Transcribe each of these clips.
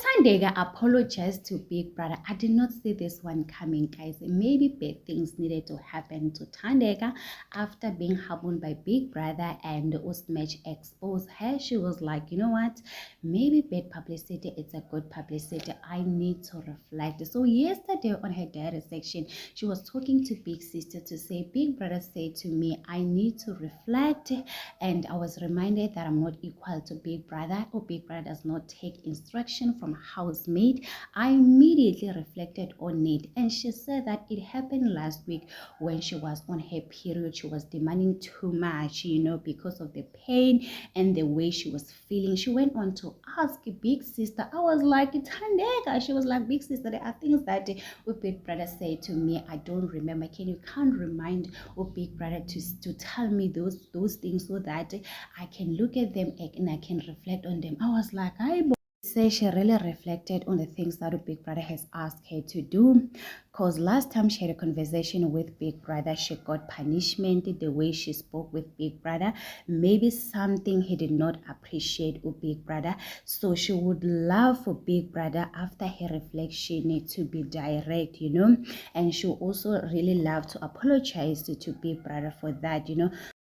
Tandega apologized to Big Brother. I did not see this one coming, guys. Maybe bad things needed to happen to Tandega after being humbled by Big Brother and Ustmatch exposed her. She was like, you know what? Maybe bad publicity, it's a good publicity. I need to reflect. So yesterday on her diary section, she was talking to Big Sister to say, Big Brother said to me, I need to reflect. And I was reminded that I'm not equal to Big Brother, or Big Brother does not take instruction from housemate. I immediately reflected on it, and she said that it happened last week when she was on her period. She was demanding too much, because of the pain and the way she was feeling. She went on to ask Big Sister. I was like, Tandega. She was like, Big Sister, there are things that Big Brother said to me. I don't remember. Can't remind Big Brother to tell me those things so that I can look at them and I can reflect on them. I was like, I say she really reflected on the things that Big Brother has asked her to do, because last time she had a conversation with Big Brother, she got punishment the way she spoke with Big Brother. Maybe something he did not appreciate with Big Brother, so she would love for Big Brother after her reflection to be direct, and she also really love to apologize to Big Brother for that,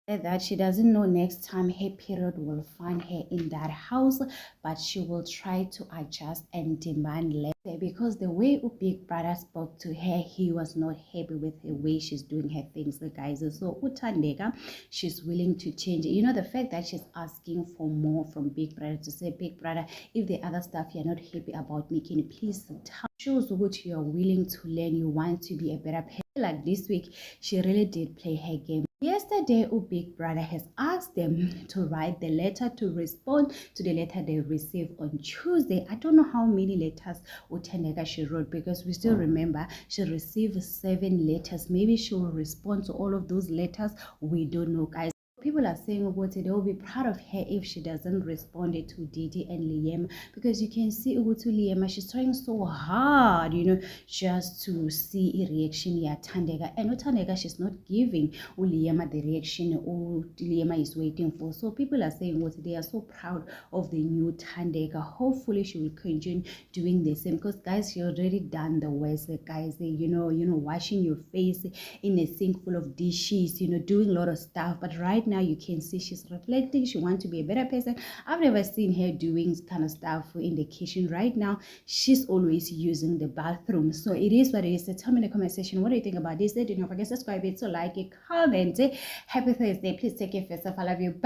that she doesn't know next time her period will find her in that house, but she will try to adjust and demand less, because the way Big Brother spoke to her, he was not happy with the way she's doing her things, guys. So Tandega, she's willing to change. The fact that she's asking for more from Big Brother, to say, Big Brother, if the other stuff you're not happy about me, can you please tell? Shows what you're willing to learn. You want to be a better person. Like this week, she really did play her game. Yesterday, Big Brother has asked them to write the letter to respond to the letter they received on Tuesday. I don't know how many letters Tandega she wrote, because we still remember she received 7 letters. Maybe she will respond to all of those letters. We don't know, guys. People are saying they will be proud of her if she doesn't respond to Didi and Liam, because you can see Liam, she's trying so hard, just to see a reaction. Tandega, and Tandega, she's not giving Liam the reaction Liam is waiting for. So people are saying they are so proud of the new Tandega. Hopefully she will continue doing the same, because guys, she already done the worst, guys. Washing your face in a sink full of dishes, doing a lot of stuff, but right now you can see she's reflecting. She wants to be a better person. I've never seen her doing kind of stuff in the kitchen. Right now she's always using the bathroom. So it is what it is. So tell me in the comment section, what do you think about this? Do not forget to subscribe it, so like it, comment. Happy Thursday. Please take care of yourself. I love you. Bye.